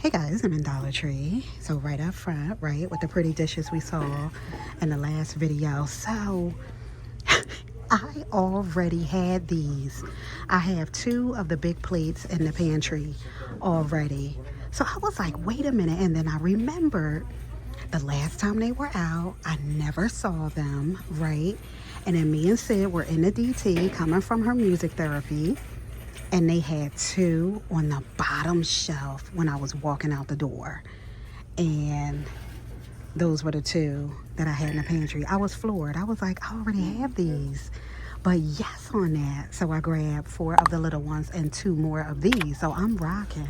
Hey guys, I'm in Dollar Tree. So right up front, right, with the pretty dishes we saw in the last video. So I already had these. I have 2 of the big plates in the pantry already. So I was like, wait a minute. And then I remembered the last time they were out, I never saw them, right? And then me and Sid were in the DT coming from her music therapy. And they had 2 on the bottom shelf when I was walking out the door. And those were the 2 that I had in the pantry. I was floored. I was like, I already have these. But yes on that. So I grabbed 4 of the little ones and 2 more of these. So I'm rocking.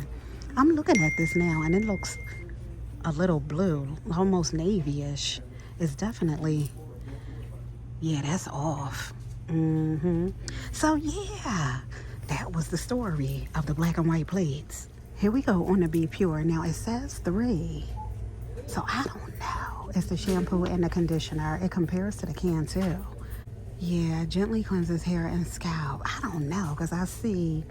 I'm looking at this now and it looks a little blue, almost navy-ish. It's definitely, yeah, that's off. So yeah, that was the story of the black and white plates. Here we go on the Be Pure. Now it says 3. So I don't know. It's the shampoo and the conditioner. It compares to the can too. Yeah, gently cleanses hair and scalp. I don't know, because I see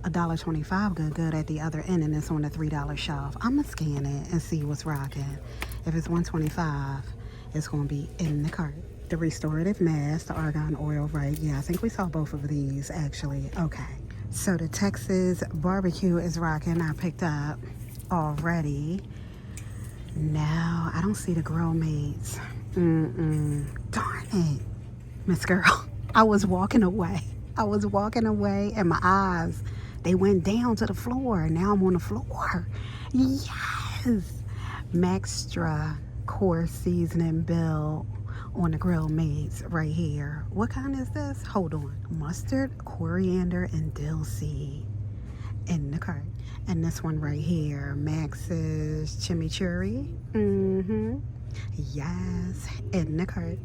$1.25 good at the other end and it's on the $3 shelf. I'm gonna scan it and see what's rocking. If it's $1.25, it's gonna be in the cart. The restorative mask, the argan oil, right? Yeah, I think we saw both of these actually. Okay, so the Texas barbecue is rocking. I picked up already. Now I don't see the Grill Mates. Darn it, Miss Girl. I was walking away and my eyes, they went down to the floor. Now I'm on the floor. Yes, Maxtra coarse seasoning bill on the Grill Mates right here. What kind is this? Hold on. Mustard, coriander, and dill seed in the cart. And this one right here, Max's chimichurri. Yes, in the cart.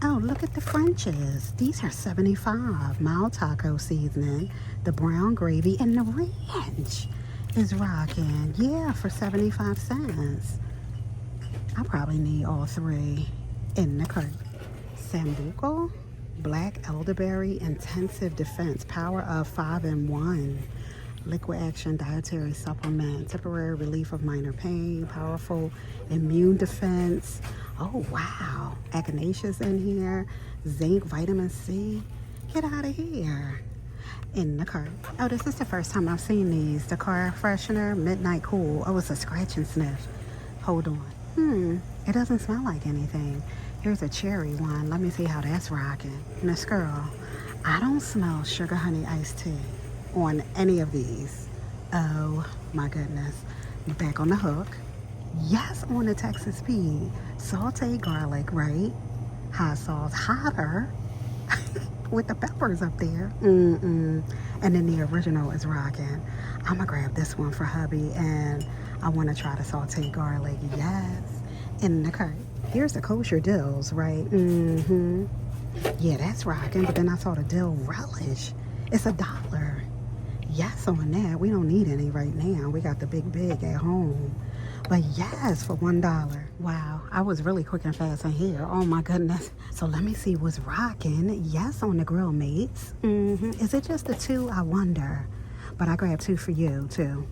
Oh, look at the Frenches. These are $75. Mild taco seasoning, the brown gravy, and the ranch is rocking. Yeah, for 75 cents. I probably need all 3 in the cart. Sambuco, black elderberry, intensive defense, power of 5-in-1. Liquid action dietary supplement, temporary relief of minor pain, powerful immune defense. Oh wow, echinaceas in here, zinc, vitamin C. Get out of here. In the cart. Oh, this is the first time I've seen these. The car freshener, Midnight Cool. Oh, it's a scratch and sniff. Hold on. It doesn't smell like anything. Here's a cherry one. Let me see how that's rocking. Miss Girl, I don't smell sugar honey iced tea on any of these. Oh my goodness. Back on the hook. Yes, on the Texas Pea. Sauteed garlic, right? Hot sauce, hotter. With the peppers up there. And then the original is rocking. I'm gonna grab this one for hubby and I want to try the sauteed garlic. Yes, in the cart. Here's the kosher dills, right? Yeah, that's rocking. But then I saw the dill relish. It's $1. Yes on that. We don't need any right now. We got the big at home. But yes, for $1. Wow, I was really quick and fast in here. Oh my goodness. So let me see what's rocking. Yes on the Grill Mates. Is it just the 2? I wonder. But I grabbed 2 for you too.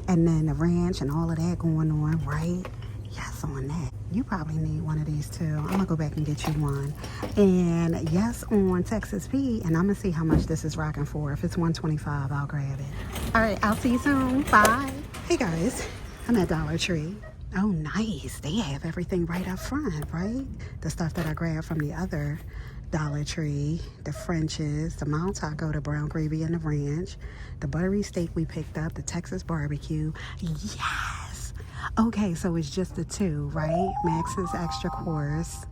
And then the ranch and all of that going on, right? Yes on that. You probably need one of these too. I'm gonna go back and get you one. And yes on Texas Pea. And I'm gonna see how much this is rocking for. If it's $1.25, I'll grab it. All right, I'll see you soon. Bye. Hey guys, I'm at Dollar Tree. Oh, nice. They have everything right up front, right? The stuff that I grabbed from the other Dollar Tree, the Frenches, the mild taco, the brown gravy, and the ranch, the buttery steak we picked up, the Texas barbecue. Yes. Okay, so it's just the 2, right? Max's extra course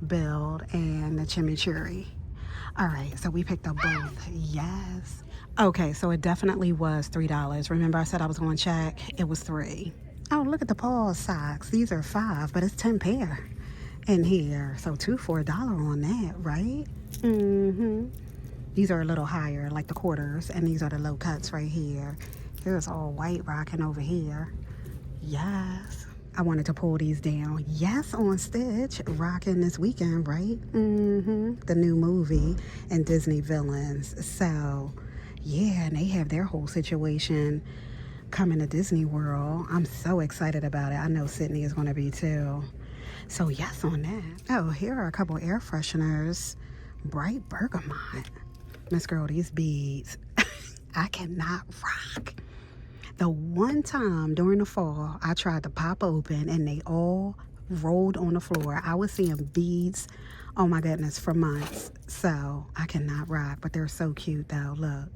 build and the chimichurri. All right, so we picked up both. Yes. Okay, so it definitely was $3. Remember I said I was going to check? It was 3. Oh, look at the Paul socks. These are 5, but it's 10 pair in here. So 2 for $1 on that, right? These are a little higher, like the quarters, and these are the low cuts right here. Here's all white rocking over here. Yes. I wanted to pull these down. Yes, on Stitch, rocking this weekend, right? The new movie and Disney Villains. So, yeah, and they have their whole situation coming to Disney World. I'm so excited about it. I know Sydney is going to be too. So yes on that. Oh, here are a couple air fresheners. Bright bergamot. Miss Girl, these beads, I cannot rock. The one time during the fall, I tried to pop open and they all rolled on the floor. I was seeing beads, oh my goodness, for months. So I cannot rock, but they're so cute though. Look.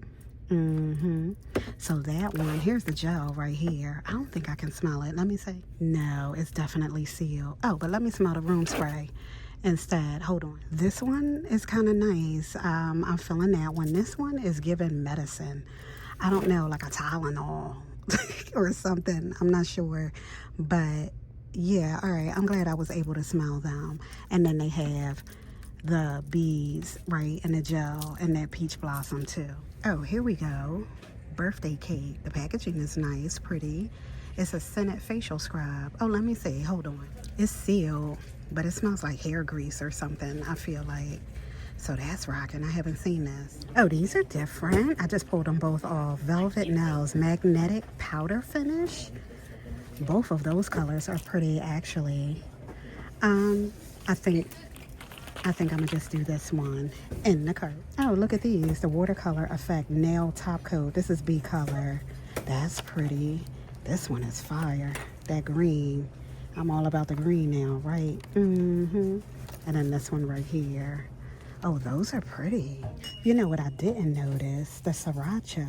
So that one, here's the gel right here. I don't think I can smell it. Let me see. No, it's definitely sealed. Oh, but let me smell the room spray instead. Hold on. This one is kind of nice. I'm feeling that one. This one is giving medicine. I don't know, like a Tylenol or something. I'm not sure. But yeah, all right. I'm glad I was able to smell them. And then they have the beads, right, and the gel and that peach blossom too. Oh, here we go. Birthday cake. The packaging is nice, pretty. It's a scented facial scrub. Oh, let me see. Hold on. It's sealed, but it smells like hair grease or something, I feel like. So that's rocking. I haven't seen this. Oh, these are different. I just pulled them both off. Velvet Nails Magnetic Powder Finish. Both of those colors are pretty, actually. I think I'm gonna just do this one in the cart. Oh, look at these. The Watercolor Effect Nail Top Coat. This is B color. That's pretty. This one is fire. That green. I'm all about the green now, right? And then this one right here. Oh, those are pretty. You know what I didn't notice? The Sriracha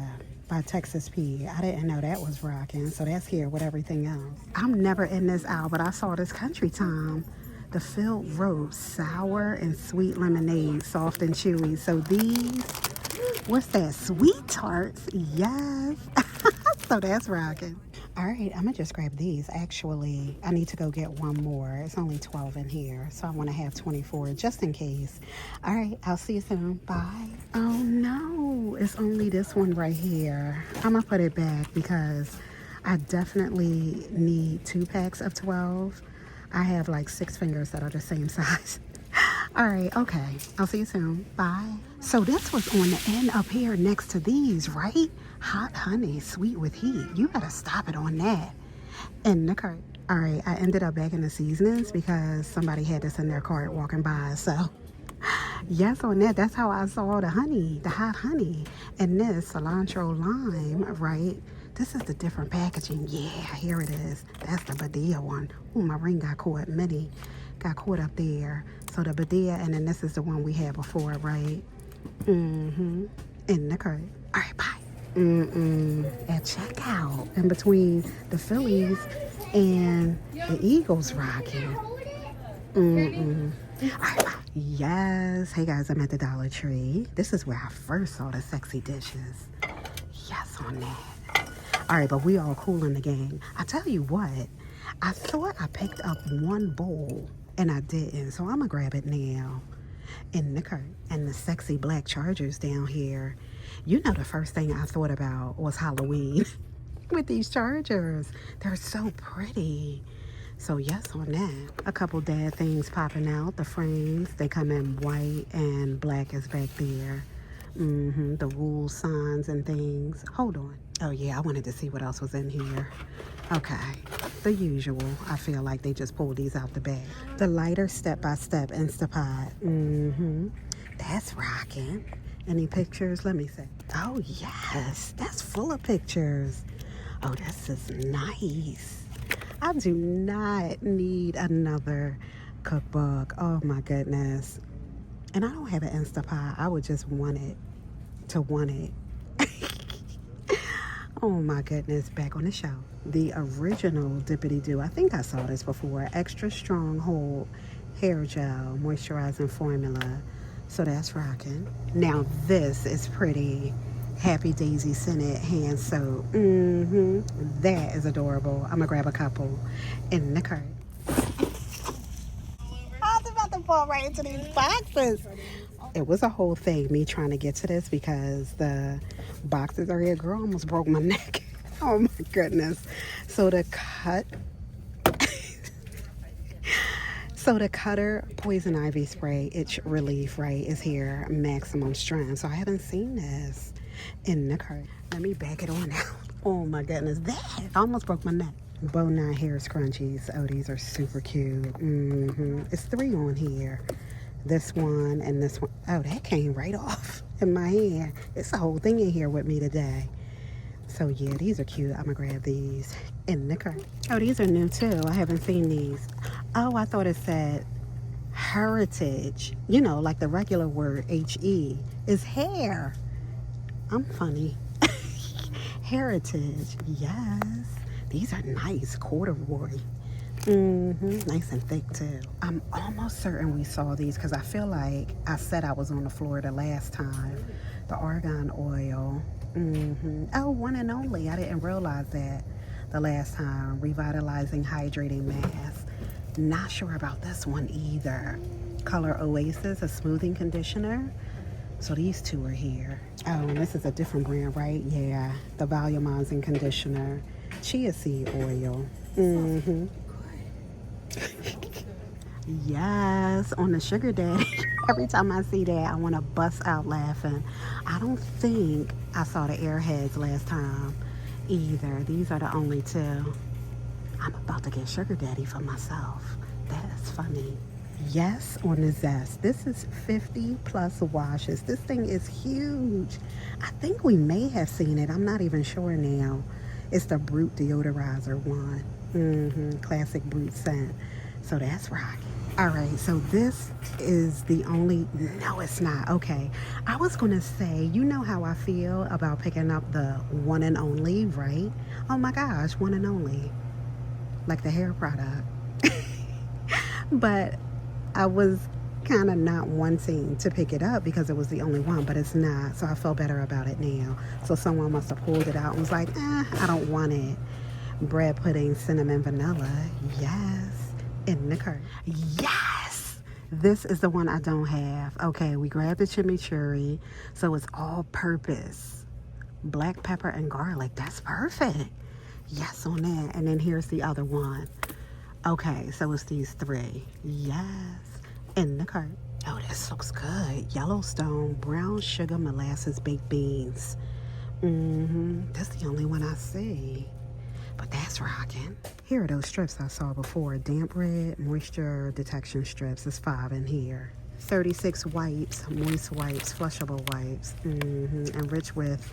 by Texas P. I didn't know that was rocking. So that's here with everything else. I'm never in this aisle, but I saw this Country Time. The filled roast, sour and sweet lemonade, soft and chewy. So these, what's that? Sweet tarts. Yes. So that's rocking. All right, I'm gonna just grab these. Actually, I need to go get one more. It's only 12 in here, so I want to have 24 just in case. All right, I'll see you soon. Bye. Oh no, it's only this one right here. I'm gonna put it back because I definitely need 2 packs of 12. I have like 6 fingers that are the same size. All right, okay. I'll see you soon. Bye. So this was on the end up here next to these, right? Hot honey, sweet with heat. You better stop it on that. In the cart. All right, I ended up back in the seasonings because somebody had this in their cart walking by. So yes, on that. That's how I saw the honey, the hot honey. And this cilantro lime, right? This is the different packaging. Yeah, here it is. That's the Badia one. Oh, my ring got caught. Minnie got caught up there. So the Badia, and then this is the one we had before, right? In the cart. All right, bye. At checkout, in between the Phillies and the Eagles rocking. All right, bye. Yes. Hey guys, I'm at the Dollar Tree. This is where I first saw the sexy dishes. Yes, on that. All right, but we all cool in the gang. I tell you what, I thought I picked up one bowl and I didn't, so I'm gonna grab it now. In the cart. And the sexy black chargers down here. You know, the first thing I thought about was Halloween with these chargers. They're so pretty. So yes on that. A couple dad things popping out. The frames, they come in white and black is back there. The rule signs and things. Hold on. Oh yeah, I wanted to see what else was in here. Okay, the usual. I feel like they just pulled these out the bag. The lighter step-by-step Instapot. That's rocking. Any pictures? Let me see. Oh yes, that's full of pictures. Oh, this is nice. I do not need another cookbook. Oh my goodness. And I don't have an Instapot. I would just want it to want it. Oh my goodness, back on the shelf. The original Dippity Doo. I think I saw this before. Extra strong hold hair gel moisturizing formula. So that's rocking. Now this is pretty. Happy Daisy scented hand soap. That is adorable. I'm gonna grab a couple in the cart. I was about to fall right into these boxes. It was a whole thing, me trying to get to this because the boxes are here. Girl, almost broke my neck. Oh my goodness. So the Cutter Poison Ivy Spray Itch Relief, right, is here. Maximum strength. So I haven't seen this in the cart. Let me back it on out. Oh my goodness, that almost broke my neck. Bow knot hair scrunchies. Oh, these are super cute. It's 3 on here. This one and this one. Oh, that came right off in my hand. It's a whole thing in here with me today. So yeah, these are cute. I'm gonna grab these in the cart. Oh, these are new too. I haven't seen these. Oh, I thought it said heritage. You know, like the regular word H-E is hair. I'm funny. Heritage, yes. These are nice, corduroy. Nice and thick too. I'm almost certain we saw these because I feel like I said I was on the floor the last time. The argan oil. Oh, one and only. I didn't realize that the last time. Revitalizing hydrating mask. Not sure about this one either. Color Oasis, a smoothing conditioner. So these 2 are here. Oh, and this is a different brand, right? Yeah, the volumizing conditioner. Chia seed oil. Yes, on the sugar daddy. Every time I see that, I want to bust out laughing. I don't think I saw the airheads last time either. These are the only 2. I'm about to get sugar daddy for myself. That's funny. Yes, on the Zest. This is 50 plus washes. This thing is huge. I think we may have seen it. I'm not even sure now. It's the Brute deodorizer one. Classic Brute scent. So that's rocking. All right, so this is the only, no, it's not. Okay, I was gonna say, you know how I feel about picking up the one and only, right? Oh my gosh, one and only. Like the hair product. But I was kind of not wanting to pick it up because it was the only one, but it's not. So I feel better about it now. So someone must have pulled it out and was like, I don't want it. Bread pudding, cinnamon, vanilla. Yes. In the cart. Yes. This is the one I don't have. Okay, we grabbed the chimichurri. So it's all purpose. Black pepper and garlic. That's perfect. Yes on that. And then here's the other one. Okay, so it's these 3. Yes. In the cart. Oh, this looks good. Yellowstone, brown sugar, molasses, baked beans. That's the only one I see. But that's rocking. Here are those strips I saw before. Damp red, moisture detection strips. There's 5 in here. 36 wipes, moist wipes, flushable wipes. Enriched with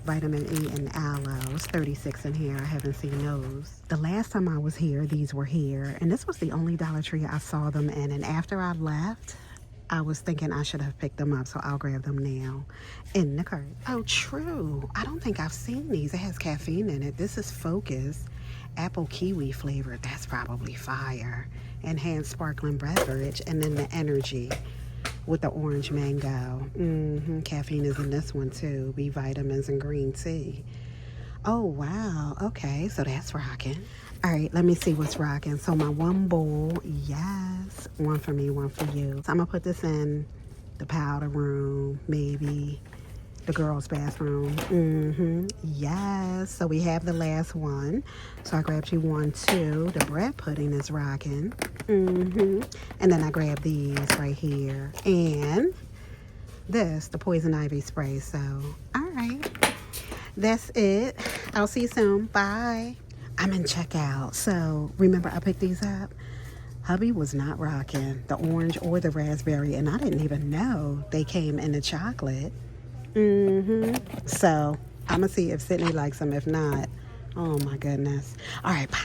vitamin E and aloe. 36 in here. I haven't seen those. The last time I was here, these were here. And this was the only Dollar Tree I saw them in. And after I left, I was thinking I should have picked them up. So I'll grab them now. In the cart. Oh, true. I don't think I've seen these. It has caffeine in it. This is Focus. Apple kiwi flavored. That's probably fire. Enhanced sparkling beverage. And then the energy with the orange mango. Caffeine is in this one too. B vitamins and green tea. Oh, wow. Okay, so that's rocking. All right, let me see what's rocking. So my one bowl, yes. One for me, one for you. So I'm going to put this in the powder room, maybe the girls' bathroom. Yes. So we have the last one. So I grabbed you 1, 2. The bread pudding is rocking. And then I grabbed these right here. And this, the poison ivy spray. So, all right. That's it. I'll see you soon. Bye. I'm in checkout. So, remember I picked these up? Hubby was not rocking the orange or the raspberry. And I didn't even know they came in the chocolate. So, I'm going to see if Sydney likes them. If not, oh my goodness. All right, bye.